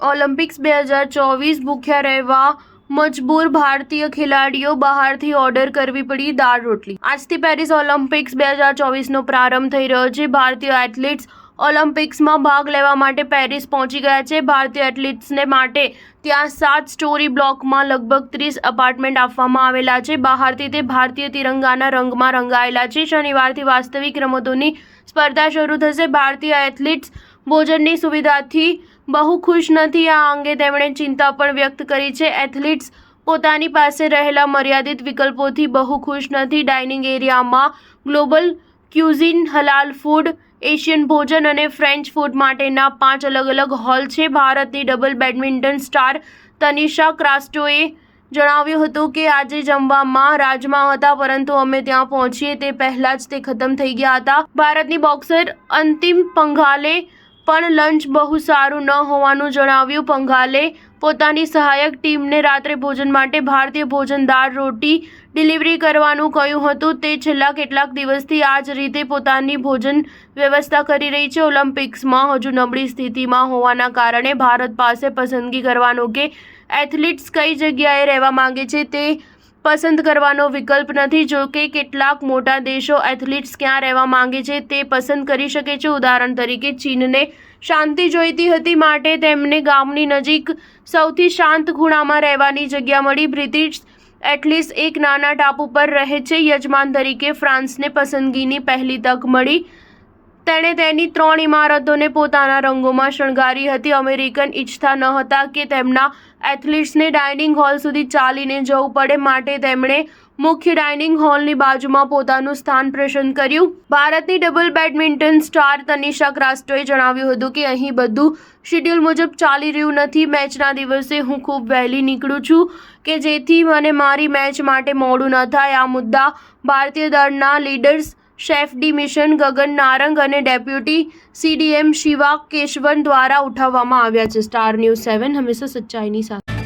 Olympics 2024 ભૂખ્યા રહેવા મજબૂર ભારતીય ખેલાડીઓ, બહારથી ઓર્ડર કરવી પડી દાળ રોટલી। આજથી પેરિસ ઓલિમ્પિક્સ 2024નો પ્રારંભ થઈ રહ્યો છે। ભારતીય એથ્લીટ્સ ઓલિમ્પિક્સમાં ભાગ લેવા માટે પેરિસ પહોંચી ગયા છે। ભારતીય એથ્લીટ્સને માટે ત્યાં 7 સ્ટોરી બ્લોકમાં લગભગ 30 એપાર્ટમેન્ટ આપવામાં આવેલા છે। બહારથી તે ભારતીય તિરંગાના રંગમાં રંગાયેલા છે। શનિવારથી વાસ્તવિક રમતોની સ્પર્ધા શરૂ થશે। ભારતીય એથ્લીટ્સ ભોજનની સુવિધાથી બહુ ખુશ નથી। આ અંગે તેમણે ચિંતા પણ વ્યક્ત કરી છે। એથ્લીટ્સ પોતાની પાસે રહેલા મર્યાદિત વિકલ્પોથી બહુ ખુશ નથી। ડાઇનિંગ એરિયામાં global cuisine, halal food, Asian ભોજન અને ફ્રેન્ચ ફૂડ માટેના 5 અલગ-અલગ હોલ છે। ભારતની ડબલ બેડમિન્ટન સ્ટાર તનિષા ક્રાસ્ટોએ જણાવ્યું હતું કે આજે જમવામાં રાજમા હતા, પરંતુ અમે ત્યાં પહોંચીએ તે પહેલાં જ તે ખતમ થઈ ગયા હતા। ભારતની બોક્સર અંતિમ પંઘાલે પણ લંચ બહુ સારું ન હોવાનું જણાવ્યું। પંઘાલે પોતાની સહાયક ટીમને રાત્રે ભોજન માટે ભારતીય ભોજન દાળ રોટી ડિલિવરી કરવાનું કહ્યું હતું। તે છેલ્લા કેટલાક દિવસથી આ જ રીતે પોતાની ભોજન વ્યવસ્થા કરી રહી છે। ઓલિમ્પિક્સમાં હજુ નબળી સ્થિતિમાં હોવાના કારણે ભારત પાસે પસંદગી કરવાનો કે એથ્લીટ્સ કઈ જગ્યાએ રહેવા માંગે છે તે પસંદ કરવાનો વિકલ્પ નથી। જો કે કેટલાક મોટા દેશો એથ્લીટ્સ ક્યાં રહેવા માંગે છે તે પસંદ કરી શકે છે। ઉદાહરણ તરીકે ચીનને શાંતિ જોઈતી હતી, માટે તેમને ગામની નજીક સૌથી શાંત ખૂણામાં રહેવાની જગ્યા મળી। બ્રિટિશ એથ્લીટ્સ એક નાના ટાપુ પર રહે છે। યજમાન તરીકે ફ્રાન્સને પસંદગીની પહેલી તક મળી। તેણે તેની 3 ઇમારતોને પોતાના રંગોમાં શણગારી હતી। અમેરિકન ઈચ્છતા ન હતા કે તેમના એથ્લીટ્સને ડાઇનિંગ હોલ સુધી ચાલીને જવું પડે, માટે તેમણે મુખ્ય ડાઇનિંગ હોલની બાજુમાં પોતાનું સ્થાન પસંદ કર્યું। ભારતની ડબલ બેડમિન્ટન સ્ટાર તનિષા ક્રાસ્ટોએ જણાવ્યું હતું કે અહીં બધું શિડ્યુલ મુજબ ચાલી રહ્યું નથી। મેચના દિવસે હું ખૂબ વહેલી નીકળું છું કે જેથી મને મારી મેચ માટે મોડું ન થાય। આ મુદ્દા ભારતીય દળના લીડર્સ શેફ ડી મિશન ગગન નારંગ અને ડેપ્યુટી CDM શિવા કેશવન દ્વારા ઉઠાવવામાં આવ્યા છે। સ્ટાર ન્યૂઝ 7 હંમેશા સચ્ચાઈની સાથે।